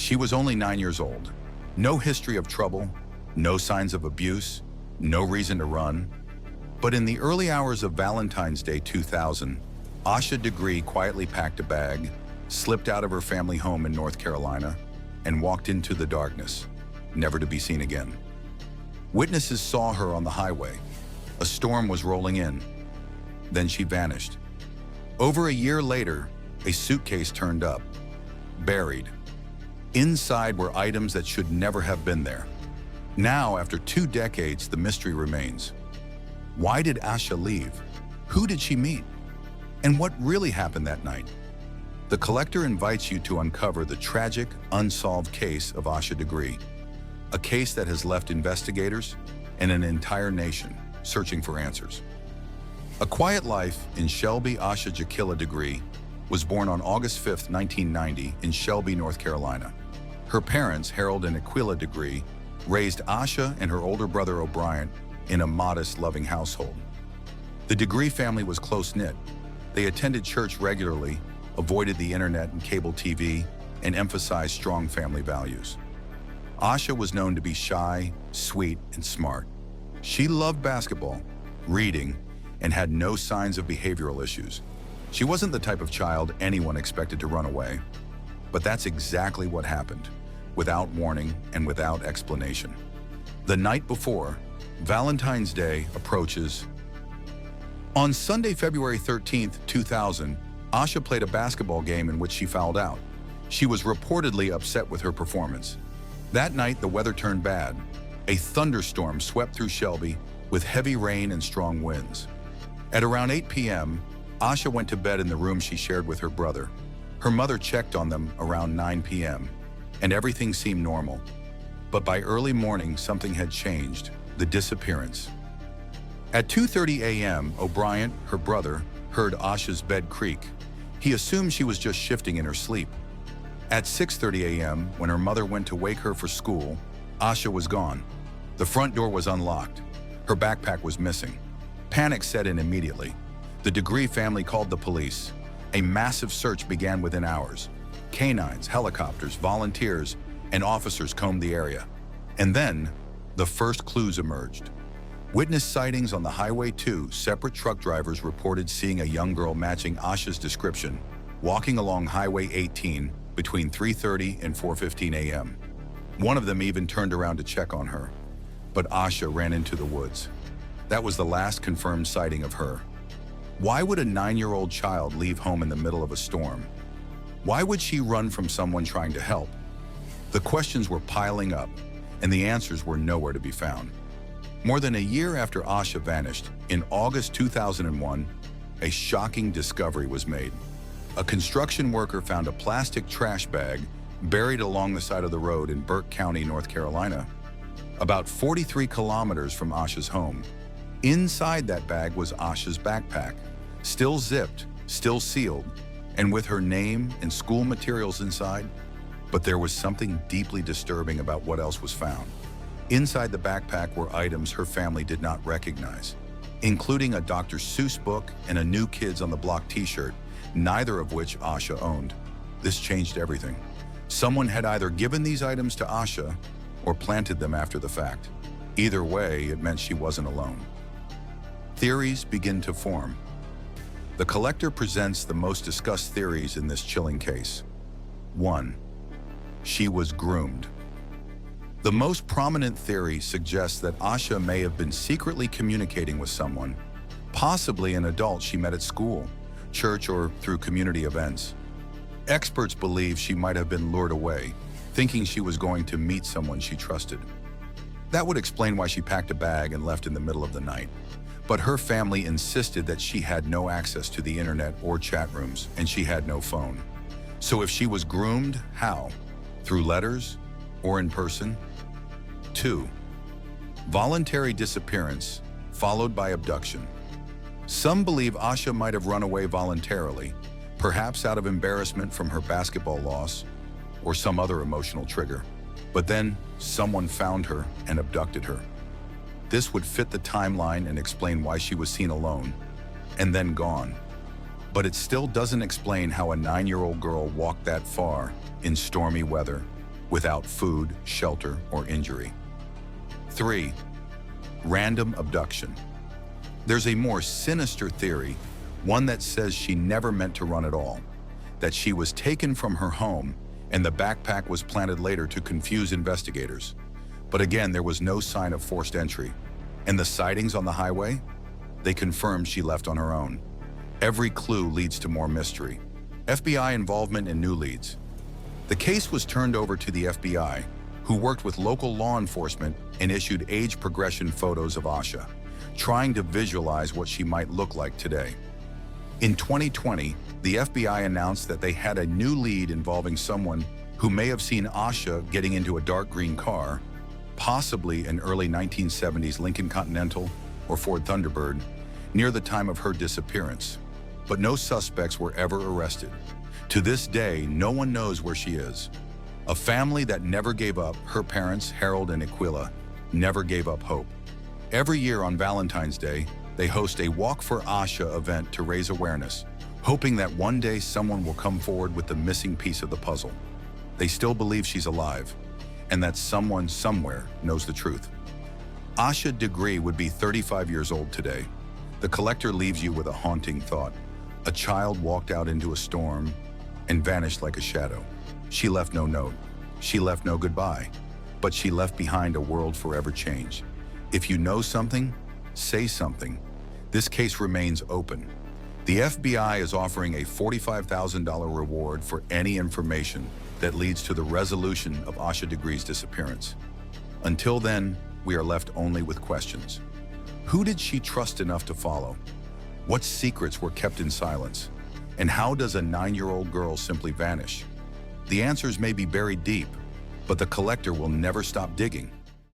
She was only 9 years old. No history of trouble, no signs of abuse, no reason to run. But in the early hours of Valentine's Day 2000, Asha Degree quietly packed a bag, slipped out of her family home in North Carolina, and walked into the darkness, never to be seen again. Witnesses saw her on the highway. A storm was rolling in. Then she vanished. Over a year later, a suitcase turned up, buried. Inside were items that should never have been there. Now, after 2 decades, the mystery remains. Why did Asha leave? Who did she meet? And what really happened that night? The Collector invites you to uncover the tragic, unsolved case of Asha Degree, a case that has left investigators and an entire nation searching for answers. A quiet life in Shelby. Asha Degree was born on August 5, 1990 in Shelby, North Carolina. Her parents, Harold and Aquila Degree, raised Asha and her older brother O'Brien in a modest, loving household. The Degree family was close-knit. They attended church regularly, avoided the internet and cable TV, and emphasized strong family values. Asha was known to be shy, sweet, and smart. She loved basketball, reading, and had no signs of behavioral issues. She wasn't the type of child anyone expected to run away. But that's exactly what happened, without warning and without explanation. The night before, Valentine's Day approaches. On Sunday, February 13, 2000, Asha played a basketball game in which she fouled out. She was reportedly upset with her performance. That night, the weather turned bad. A thunderstorm swept through Shelby with heavy rain and strong winds. At around 8 p.m., Asha went to bed in the room she shared with her brother. Her mother checked on them around 9 p.m., and everything seemed normal. But by early morning, something had changed: the disappearance. At 2:30 a.m., O'Brien, her brother, heard Asha's bed creak. He assumed she was just shifting in her sleep. At 6:30 a.m., when her mother went to wake her for school, Asha was gone. The front door was unlocked. Her backpack was missing. Panic set in immediately. The Degree family called the police. A massive search began within hours. Canines, helicopters, volunteers, and officers combed the area. And then, the first clues emerged. Witness sightings on the Highway 2, separate truck drivers reported seeing a young girl matching Asha's description, walking along Highway 18 between 3:30 and 4:15 a.m. One of them even turned around to check on her. But Asha ran into the woods. That was the last confirmed sighting of her. Why would a 9-year-old child leave home in the middle of a storm? Why would she run from someone trying to help? The questions were piling up, and the answers were nowhere to be found. More than a year after Asha vanished, in August 2001, a shocking discovery was made. A construction worker found a plastic trash bag buried along the side of the road in Burke County, North Carolina, about 43 kilometers from Asha's home. Inside that bag was Asha's backpack, still zipped, still sealed, and with her name and school materials inside. But there was something deeply disturbing about what else was found. Inside the backpack were items her family did not recognize, including a Dr. Seuss book and a New Kids on the Block t-shirt, neither of which Asha owned. This changed everything. Someone had either given these items to Asha or planted them after the fact. Either way, it meant she wasn't alone. Theories begin to form. The Collector presents the most discussed theories in this chilling case. 1. She was groomed. The most prominent theory suggests that Asha may have been secretly communicating with someone, possibly an adult she met at school, church, or through community events. Experts believe she might have been lured away, thinking she was going to meet someone she trusted. That would explain why she packed a bag and left in the middle of the night. But her family insisted that she had no access to the internet or chat rooms, and she had no phone. So if she was groomed, how? Through letters or in person? 2. Voluntary disappearance, followed by abduction. Some believe Asha might have run away voluntarily, perhaps out of embarrassment from her basketball loss or some other emotional trigger. But then someone found her and abducted her. This would fit the timeline and explain why she was seen alone and then gone. But it still doesn't explain how a 9-year-old girl walked that far in stormy weather without food, shelter, or injury. 3. Random abduction. There's a more sinister theory, one that says she never meant to run at all, that she was taken from her home and the backpack was planted later to confuse investigators. But again, there was no sign of forced entry. And the sightings on the highway? They confirmed she left on her own. Every clue leads to more mystery. FBI involvement and new leads. The case was turned over to the FBI, who worked with local law enforcement and issued age progression photos of Asha, trying to visualize what she might look like today. In 2020, the FBI announced that they had a new lead involving someone who may have seen Asha getting into a dark green car, possibly an early 1970s Lincoln Continental or Ford Thunderbird, near the time of her disappearance. But no suspects were ever arrested. To this day, no one knows where she is. A family that never gave up, her parents, Harold and Aquila, never gave up hope. Every year on Valentine's Day, they host a Walk for Asha event to raise awareness, hoping that one day someone will come forward with the missing piece of the puzzle. They still believe she's alive, and that someone somewhere knows the truth. Asha Degree would be 35 years old today. The collector leaves you with a haunting thought. A child walked out into a storm and vanished like a shadow. She left no note. She left no goodbye. But she left behind a world forever changed. If you know something, say something. This case remains open. The FBI is offering a $45,000 reward for any information that leads to the resolution of Asha Degree's disappearance. Until then, we are left only with questions. Who did she trust enough to follow? What secrets were kept in silence? And how does a 9-year-old girl simply vanish? The answers may be buried deep, but the collector will never stop digging.